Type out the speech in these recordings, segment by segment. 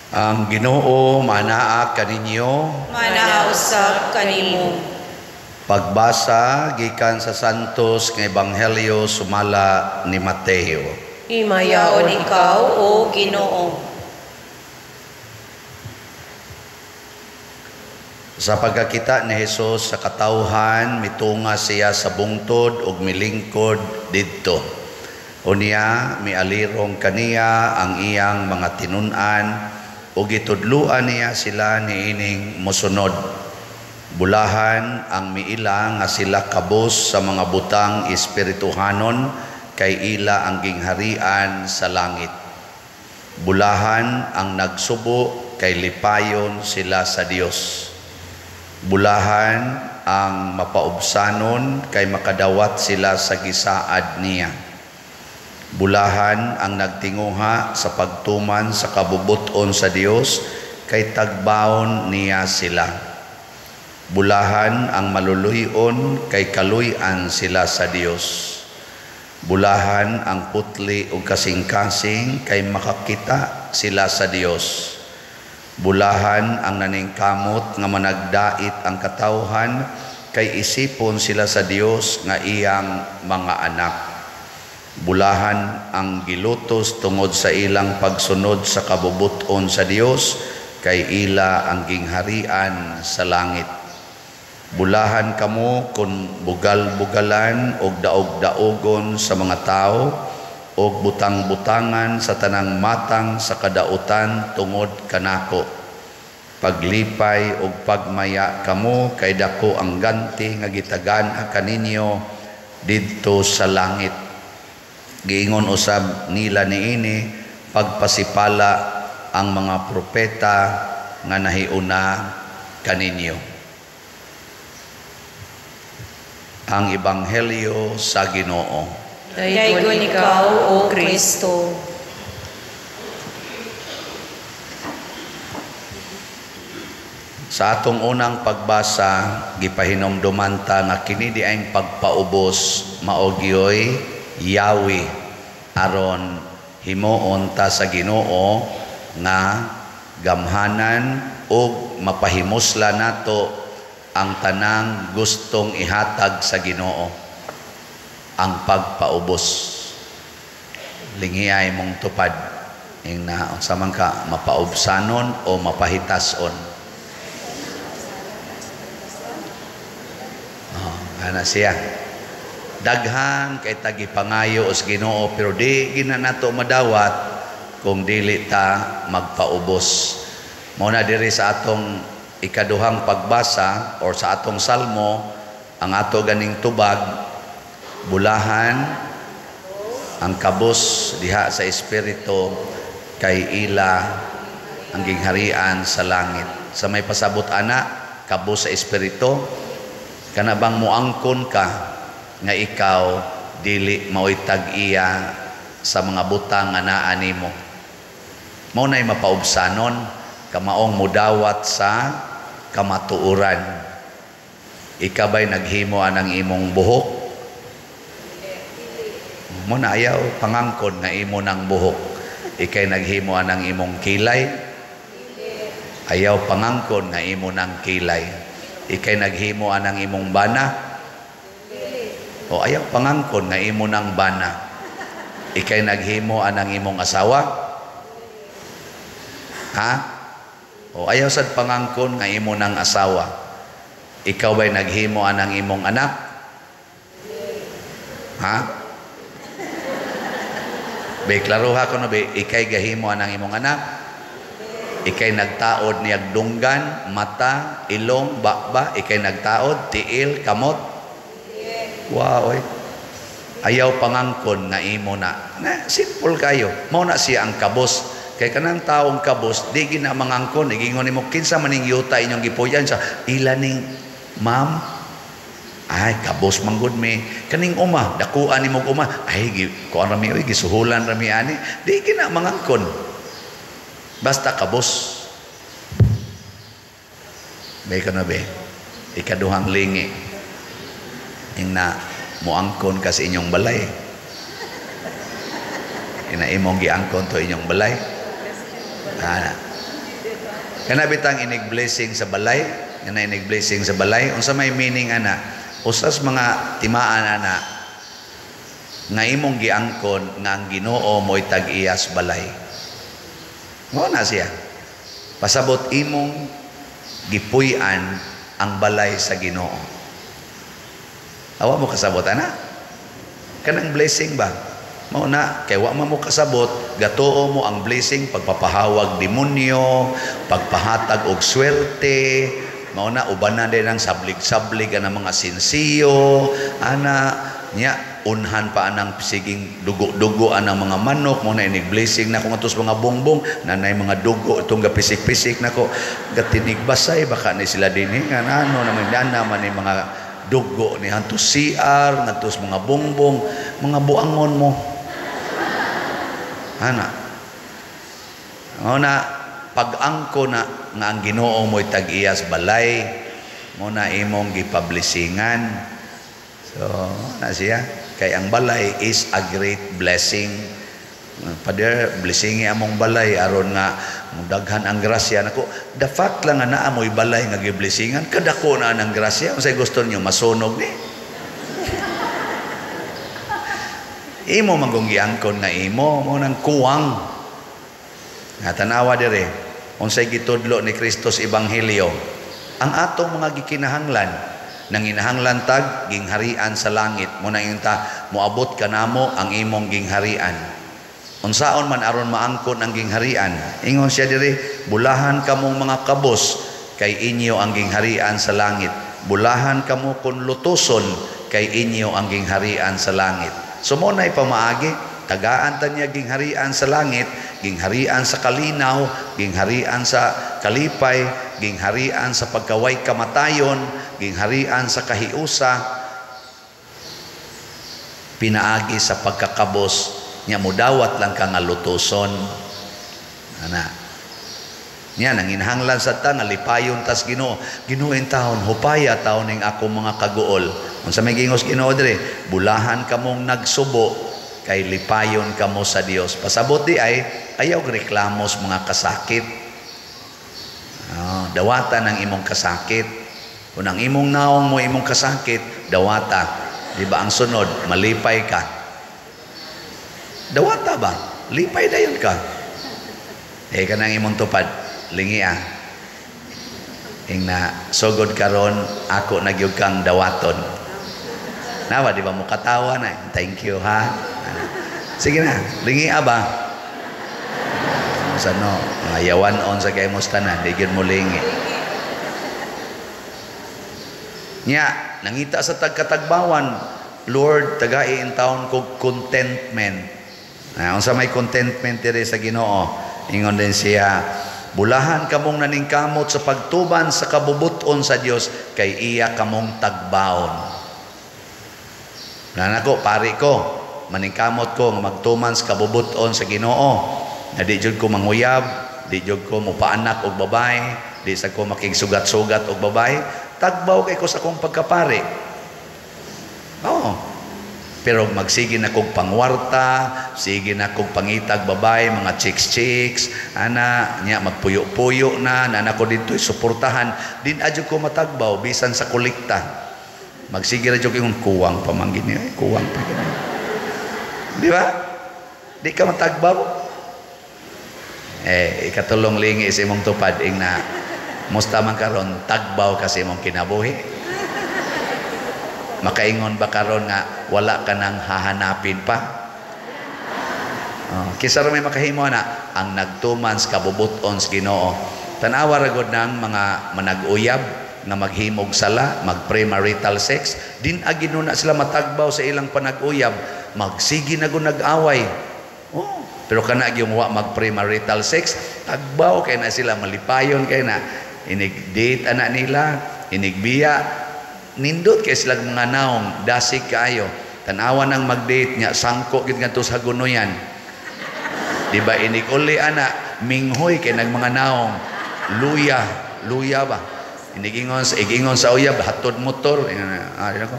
Ang Ginoo manaa kaninyo. Manausap kanimo. Pagbasa gikan sa Santos nga Ebanghelyo sumala ni Mateo. Himayaon ikaw, O Ginoo. Sa pagkakita ni Hesus sa katawhan, mitunga siya sa bungtod ug milingkod didto. Unya mialirong kaniya ang iyang mga tinun-an ug gitudluan niya sila niining mosunod. Bulahan ang miila nga sila kabus sa mga butang espirituhanon kay ila ang gingharian sa langit. Bulahan ang nagsubo kay lipayon sila sa Dios. Bulahan ang mapaubsanon kay makadawat sila sa gisaad niya. Bulahan ang nagtinguha sa pagtuman sa kabubuton sa Dios kay tagbaon niya sila. Bulahan ang maluluyon kay kaluy-an sila sa Dios. Bulahan ang putli ug kasing-kasing kay makakita sila sa Dios. Bulahan ang naningkamot nga managdait ang katawhan kay isipon sila sa Dios nga iyang mga anak. Bulahan ang gilutos tungod sa ilang pagsunod sa kabubuton sa Dios kay ila ang gingharian sa langit. Bulahan kamo kung bugal-bugalan og daog-daogon sa mga tao og butang-butangan sa tanang matang sa kadautan tungod kanako. Paglipay og pagmaya kamo kay dako ang ganti nga gitagan kaninyo didto sa langit. Giingon usab nila niini pagpasipala ang mga propeta nga nahiuna kaninyo. Ang Ebanghelyo sa Ginoo. Dayon ikaw, O Kristo. Sa atong unang pagbasa, gipahinomdumanta nga kini di ay pagpaubos maogyoy yawi aron himuon ta sa Ginoo nga gamhanan ug mapahimusla nato ang tanang gustong ihatag sa Ginoo, ang pagpaubos. Linghiay mong tupad ing na unsa man ka mapaubsanon o mapahitason. Ana siya. Daghan kay tagipangayo os Ginoo pero di gina nato madawat kung dili ta magpaubos. Mao na diri sa atong ikaduhang pagbasa or sa atong salmo ang ato ganing tubag, bulahan ang kabus diha sa espiritu kay ila ang gingharian sa langit. Sa may pasabot ana kabus sa espiritu kana bang muangkon ka nga ikaw dili mao'y tag-iya sa mga butang nga naa nimo. Mao nay mapaubsanon kamaong mudawat sa kamatuoran. Ikabay naghimo anang imong buhok. Mo na ayaw pangangkon nga imo nang buhok. Ikay naghimo anang imong kilay. Ayaw pangangkon nga imo nang kilay. Ikay naghimo anang imong bana. O ayaw pangangkon nga imo nang bana. Ikay naghimo anang imong asawa. Ha? O ayaw sad pangangkon nga imo nang asawa. Ikaw ba'y naghimo anang imong anak? Ha? Be klaruha ko no be ikay gahimo anang imong anak. Ikay nagtaod niyag dunggan, mata, ilong, bakba, ikay nagtaod, tiil, kamot. Wow, ayaw pangangkon nga imo na simple kayo. Mao na siya ang kabos. Kay kanang taong kabos di gina mangangkon, igingon nimo kinsa maning yuta inyong gipuyan sa ilaning ma'am. Ay kabos manggod mi. Kaning uma, dakuan nimo uma. Ay kuan rami oy gisuhulan rami ani. Di gina mangangkon. Basta kabos. May ka na be. Ikaduhang lingi. Yung na muangkon ka sa inyong balay. Ina imong giangkon to inyong balay. Kana bitang inig blessing sa balay, kana inig blessing sa balay, unsa may meaning ana? Usas mga timaan ana nga imong giangkon nga ang Ginoo mo'y tag-iyas balay. Mo na siya. Pasabot imong gipuy-an ang balay sa Ginoo. Awa mo kasabot ana? Kanang blessing ba? Mao na kay wa mo kasabot, gatuo mo ang blessing pagpapahawag demonyo, pagpahatag og swerte, mao na ubanan din ang sablig-sablig ang mga sinsiyo, ana nya unhan pa anang siging dugo-dugo anang mga manok, mo na inig blessing na kung atos mga bongbong, nanay mga dugo itong gapisik-pisik nako, gatinig basay baka ni sila dinhi nga ano naman naman ni mga dugo ni hantos CR, ngantos mga bongbong, mga buangon mo. Ana. Ona pag-angko na nga ang Ginoo mo'y tag-iyas balay, mo na imong gipablisingan. So, na siya kay ang balay is a great blessing. Pader blessingi among balay aron nga mudaghan ang grasya nako. The fact lang nga naa mo'y balay nga giblessingan, kadako na ang grasya. Unsay gusto niyo masunog ni? Imo manggunggiangkon nga imo mo nang kuwang nga tanawa dire unsay gitudlo ni Kristus ebanghelyo ang atong mga gikinahanglan nang inahanglan tag gingharian sa langit mo nang inta moabot kanamo ang imong gingharian unsaon man aron maangkon ang gingharian ingon siya dire bulahan kamong mga kabos kay inyo ang gingharian sa langit bulahan kamo kun lutuson kay inyo ang gingharian sa langit. So mo na'y pamaagi, tagaan ta niya gingharian sa langit, gingharian sa kalinaw, gingharian sa kalipay, gingharian sa pagkaway kamatayon, gingharian sa kahiusa, pinaagi sa pagkakabos niya mudawat lang ka nga lutuson. Ana. Niya nang inhanglan sa ta nga lipayon tas Ginoo. Ginoo in taon hupaya taon ning ako mga kaguol. Unsa may gingos Ginoo dire? Bulahan kamong nagsubo kay lipayon kamo sa Dios. Pasabot di ay ayaw reklamos mga kasakit. Dawata ng imong kasakit. Kung ang imong naong mo imong kasakit, dawata. Di ba ang sunod, malipay ka. Dawata ba? Lipay dayon ka. Kanang imong tupad, lingi ing na sugod karon ako nagyug kang dawaton. Nawa, di ba mo katawa na? Thank you, ha? Sige na, lingi ba? Sa no, mga yawan on sa kayo musta na, di yun mo lingi. Nya, nangita sa tagkatagbawan, Lord, tagai in taon kog contentment. Kung sa may contentment diri sa Ginoo, ingon din siya, bulahan kamong naningkamot sa pagtuban sa kabubuton sa Dios kay iya kamong tagbaon. Nanako pari ko maningkamot ko nga magtuman sa kabubuton sa Ginoo. Na di jud ko manguyab, di jud ko mopaanak og babae, di sa ko makigsugat-sugat og babae, tagbaw kay ko sa kong pagkapari. Oo. Pero magsige na kog pangwarta, sige na kog pangitag babae, mga chicks-chicks, ana nya magpuyo-puyo na nanako dito'y suportahan, din adyo ko matagbaw bisan sa kolekta. Magsige ra jud yung kuwang pamanggin niya, kuwang pa ganun. Di ba? Di ka matagbaw. Ikatulong lingi sa imong tupad ing na musta man karon tagbaw kasi imong kinabuhi. Makaingon ba karon nga wala ka nang hahanapin pa? Kisa ra may makahimo na ang nagtuman sa kabubuton sa Ginoo. Tanawa ra gud nang mga manag-uyab nga maghimog sala, mag-premarital sex, din agino na sila matagbaw sa ilang panag-uyab, magsigi na gud nag-away. Pero kana yung wa mag-premarital sex, tagbaw kay na sila malipayon kay na inig-date ana nila, inigbiya, nindot kay sila mga naong dasig kaayo. Tanawa nang mag-date nya sangko gid ngadto sa gunoyan. Di ba inig-uli ana minghoy kay nag mga naong luya ba? Igingon sa uyab hatod motor ako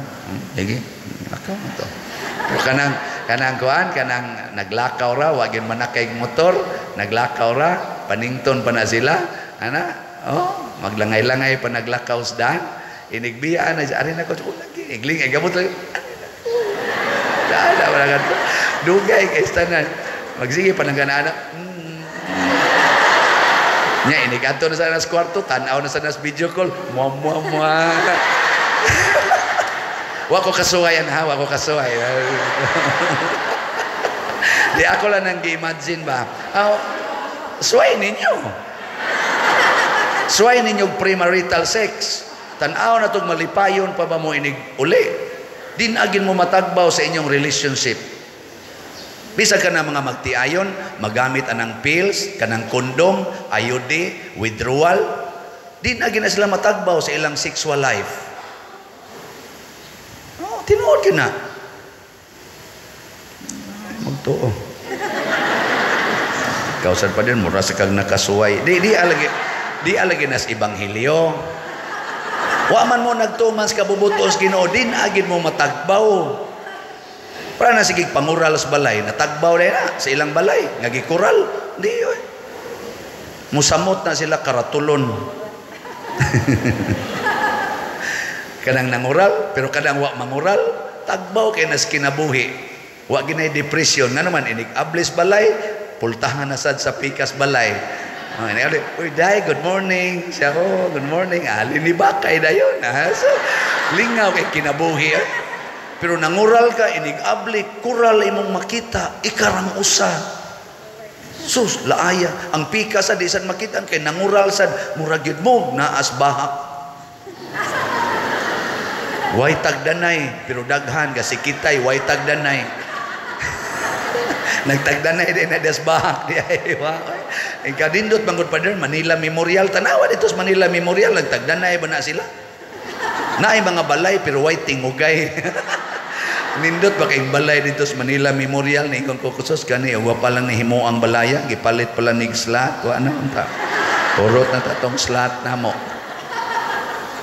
lagi ako to pero kanang naglakaw ra wagin manakay motor naglakaw ra panington pa na sila Ana, oh, maglangay-langay pa naglakaw sa daan. Inigbiyaan na, ari na ko, lagi, igling, gamot lang. Dada, malagan po. Dugay, kay stanan. Magsige pa ng ganaan. Nya, inigato na sa nas kwarto, tanaw na sa nas video call. Muah. Wa ko kasuwayan ha, wa ko kasuway. Di ako lang nang gi-imagine ba. Suway ninyo. Suway ninyo premarital sex. Tanaw na tong malipayon pa ba mo inig uli. Din agin mo matagbaw sa inyong relationship. Bisa ka na mga magtiayon, magamit anang pills, kanang kondom, IUD, withdrawal. Din agin na sila matagbaw sa ilang sexual life. Oh, tinuod ka na. Magtuo. Kausan pa din, mura sa kag nakasuway. Di alagi nas ibanghilyo. Wa man mo nagtumans kabubutos Ginoo, din agin mo matagbaw. Para na sigig pangural sa balay, natagbaw na sa ilang balay, ngagikural. Di yun. Musamot na sila karatulon. Kanang nangural, pero kanang wa mangural, tagbaw kay nas kinabuhi. Wa ginay depression. Nga naman, inig-ablis balay, pultahan na sad sa pikas balay. Uy, day, good morning. Siya ko, good morning. Alin ni Bakay dayon. So, lingaw kay kinabuhi. Pero nangural ka, inig-abli, kural imong makita, ikarang usa. Sus, laaya. Ang pikas sad, isan makitaan kay nangural sad, muragid mo, naas bahak. Way tagdanay, pero daghan, kasi kitay, way tagdanay. Nagtagdanay din na das bahak. Kadindot bangod pa din, Manila Memorial. Tanawa dito sa Manila Memorial, nagtagdanay ba na sila? Naay mga balay, pero way tingugay. Nindot ba kayong balay dito sa Manila Memorial, na ikon kukusos ka ni, uwa pa lang ni himo ang balaya, gipalit pala ni slat, o ano, urot na tatong slat na mo.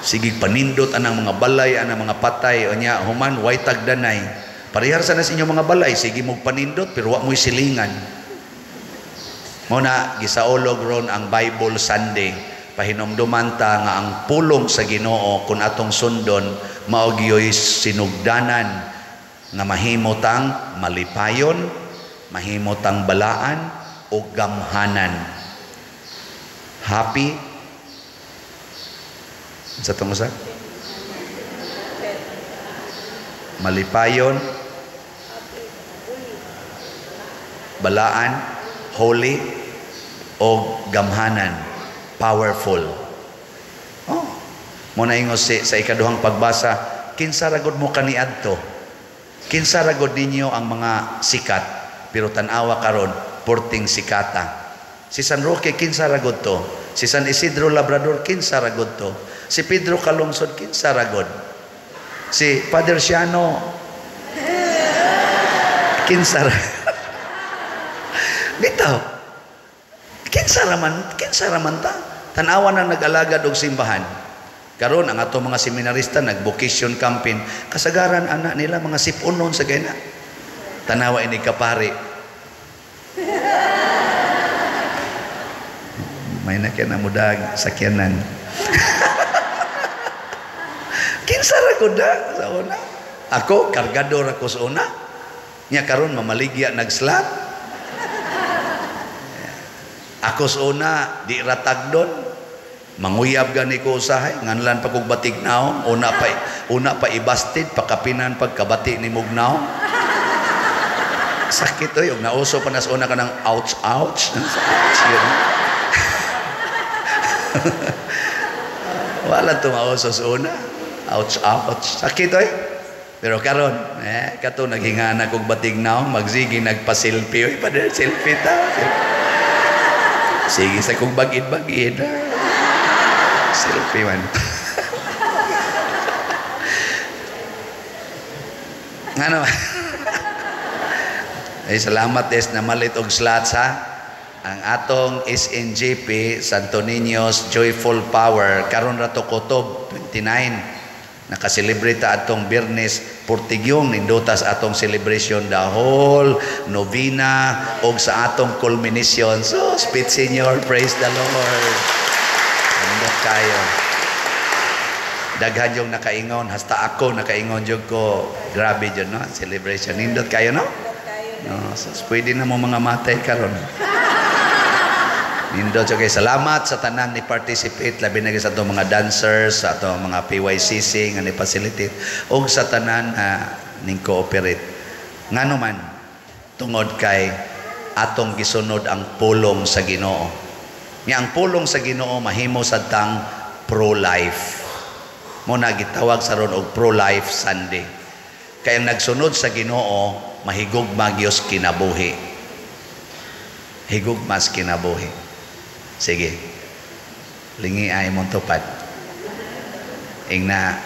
Sige, panindot anang mga balay, anang mga patay, o niya, human, way tagdanay. Parihar sa nas inyong mga balay, sige mong panindot, pero wak mo'y silingan. Muna, gisaolog ron ang Bible Sunday, pahinomduman ta nga ang pulong sa Ginoo kung atong sundon, maogyo'y sinugdanan, nga mahimotang malipayon, mahimotang balaan, o gamhanan. Happy? Sa itong usa? Malipayon, balaan, holy, o gamhanan, powerful. Oh, muna ingos sa ikaduhang pagbasa, kinsa ragod mo kaniadto, kinsa ragod ninyo ang mga sikat, pero tanawa karon porting sikata. Si San Roque kinsa ragod to, si San Isidro Labrador kinsa ragod to, si Pedro Calungsod kinsa ragod, si Father Siano kinsa bitaw, kinsa raman ta, tanawa na nag-alagad og simbahan. Karon ang ato mga seminarista nag-vocation campaign, kasagaran anak nila mga sipunon sa gayna. Tanawa ini kapari. May na kaya namudag sakyanan. Kinsa ra ko da sa una? Ako kargador ako sa una. Nya karon mamaligya nagslat. Ako sa una di ratagdon. Manguyab gani ko usahay nganlan pa kog batig naong una pa ibastid pakapinan pagkabati ni mugnaw. Sakit oy og nauso pa nas una kanang ouch. Wala to mauso sa una. Ouch. Sakit oy. Pero karon kato naghingana kog batig naong magsigi nagpa-selfie oy pader selfie ta. Sige sa kog bagid-bagid. Selfie man. Ano ba? Ay salamat des na malit og slots ha. Ang atong SNGP Santo Niño's Joyful Power karon ra to Kutob 29. Nakaselebrate atong Biyernes Portigyong nindutas atong celebration the whole novena og sa atong culmination. So, Speed Senior, praise the Lord. Nindot kayo. Daghan yung nakaingon, hasta ako nakaingon jud ko. Grabe jud no, celebration. Nindot kayo no? No, so, pwede na mo mga matay karon. Nindot jud kay salamat sa tanan ni participate labi na sa atong mga dancers, sa atong mga PYCC nga ni facilitate ug sa tanan ning cooperate. Ngano man tungod kay atong gisunod ang pulong sa Ginoo. Nga ang pulong sa Ginoo mahimo sad tang pro-life. Mo na gitawag sa ron og pro-life Sunday. Kaya ang nagsunod sa Ginoo mahigugma gyud kinabuhi. Higugma sa kinabuhi. Sige. Lingi ay mong tupad. Ingna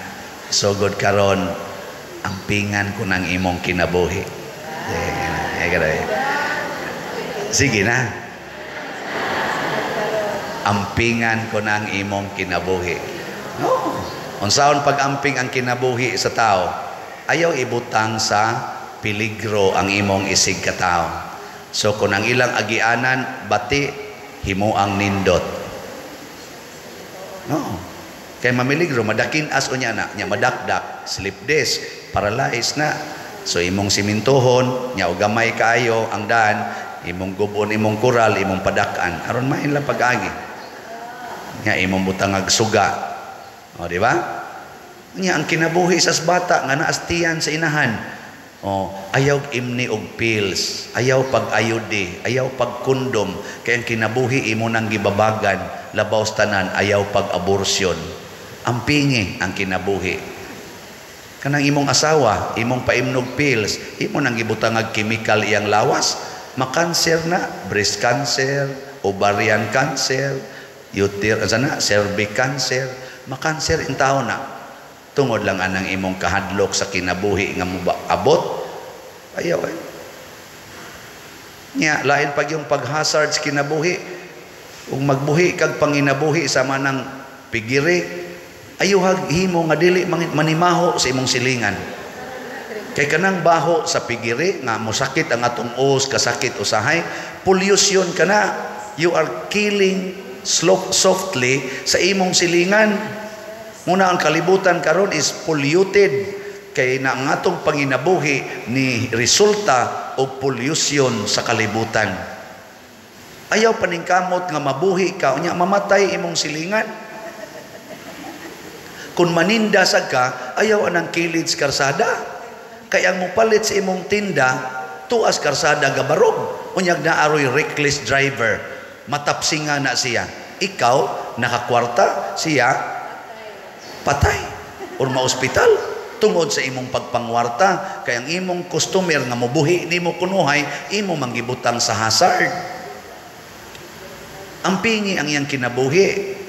sugod karon ampingan ko ng imong kinabuhi. Sige na. Ampingan ko ng imong kinabuhi. No. Unsaon pag-amping ang kinabuhi sa tao? Ayaw ibutang sa peligro ang imong isig ka tao. So kung ang ilang agianan, bati, himo ang nindot. No. Kaya mamiligro, madakin as o niya na, niya madakdak, sleep disc, paralyzed na. So imong simintohon, niya o gamay kayo ang daan, imong gubon, imong kural, imong padakan. Aron main lang pag-agi. Niya imong butangag suga. O, di ba? Niya ang kinabuhi sa bata nga naastiyan sa inahan. O, ayaw imni og pills, ayaw pag-ayudi, ayaw pag-kondom, kaya ang kinabuhi imo nang gibabagan, labaw tanan, ayaw pag-abortion. Ampingi ang kinabuhi. Kanang imong asawa, imong paimnog pills, imo nang gibutangag chemical iyang lawas, makanser na, breast cancer, ovarian cancer, cervix cancer, makanser in tao na. Tungod lang anang imong kahadlok sa kinabuhi nga mo abot. Ayaw ay. Nya lain pag yung paghazard sa kinabuhi, ug magbuhi kag panginabuhi sa manang pigiri, ayuhag himo nga dili manimaho sa imong silingan. Kay kanang baho sa pigiri nga mosakit ang atong os, kasakit usahay, pollution kana. You are killing softly sa imong silingan. Muna ang kalibutan karon is polluted kay na ang atong panginabuhi ni resulta o pollution sa kalibutan. Ayaw paningkamot nga mabuhi ka unya mamatay imong silingan. Kung maninda sad ka, ayaw anang kilid sa karsada. Kay ang mupalit sa imong tinda tuas karsada gabarog. Unyag na aroy reckless driver. Matapsinga na siya. Ikaw nakakwarta, siya patay or ma-ospital tungod sa imong pagpangwarta. Kaya ang imong customer nga mobuhi nimo kunuhay, imo manggibutang sa hazard. Ampingi ang iyang kinabuhi.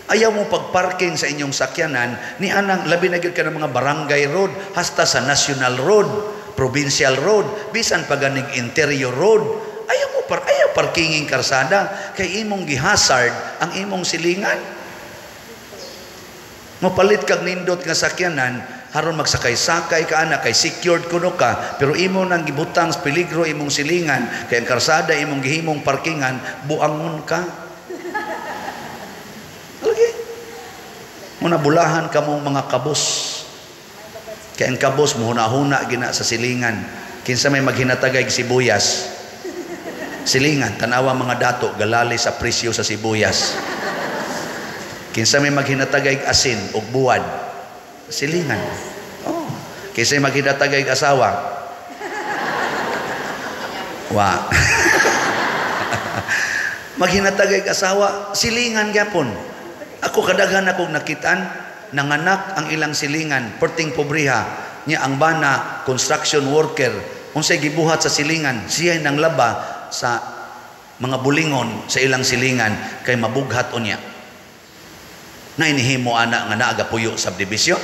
Ayaw mo pagparking sa inyong sakyanan ni anang labi na gyud ka ng mga barangay road hasta sa national road, provincial road, bisan paganig interior road. Ayaw parkinging karsada kay imong gihazard ang imong silingan. Mapalit kag nindot nga sakyanan haron magsakay-sakay ka ana kay secured kuno ka, pero imo nang gibutang sa peligro imong silingan kay ang karsada imong gihimong parkingan, buangon ka. Okay. Muna bulahan ka mong mga kabos. Kay ang kabos muhuna-huna gina sa silingan. Kinsa may maghinatagay sibuyas. Silingan, tanawa mga dato galali sa presyo sa sibuyas. Kinsa may maghinatagay asin o buwad, silingan. Oh. Kinsa may maghinatagay asawa, wa. Maghinatagay asawa, silingan gyapon. Ako kadaghan akong nakitaan, nanganak ang ilang silingan, perting pobriha, niya ang bana, construction worker, unsay gibuhat sa silingan, siya nang laba sa mga bulingon sa ilang silingan, kay mabughat unya. Na inihimo ana nga naaga puyo subdivision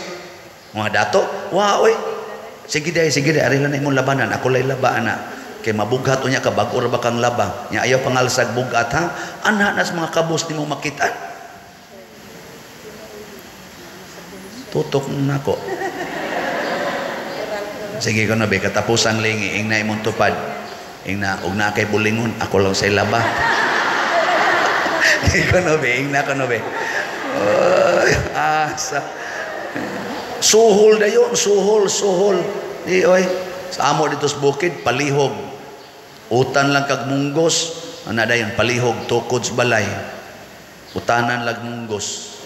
mga dato oy sige day ari lang imong labanan ako lay laba ana kay mabughat unya ka bag-o ra ba kang laba nya ayaw pangalsag bugat ha ana nas mga kabos nimo makita tutok nako sige ko na be katapusang lingi ing na imong tupad ing na og na kay bulingon ako lang say laba ing na ko no be Ay, asa. Suhol dayon, suhol. Di oy, sa amo dito sa bukid palihog. Utan lang kag munggos, ana dayon palihog tukod sa balay. Utanan lag munggos.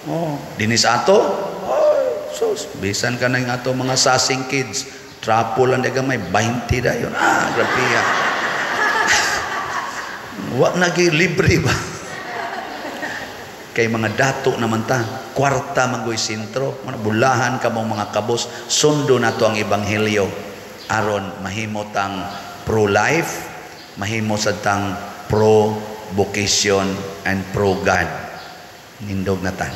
Oh, dinis ato. Ay, sus, bisan ka na yung ato mga sasing kids. Trapo lang daga may 20 dayon. Grabe ya. Wa nagi libre ba? Kay mga dato naman ta, kwarta magoy sentro, bulahan ka mong mga kabos, sundo na to ang ebanghelyo aron mahimo tang pro-life, mahimo sad tang pro-vocation and pro-God. Nindog na ta.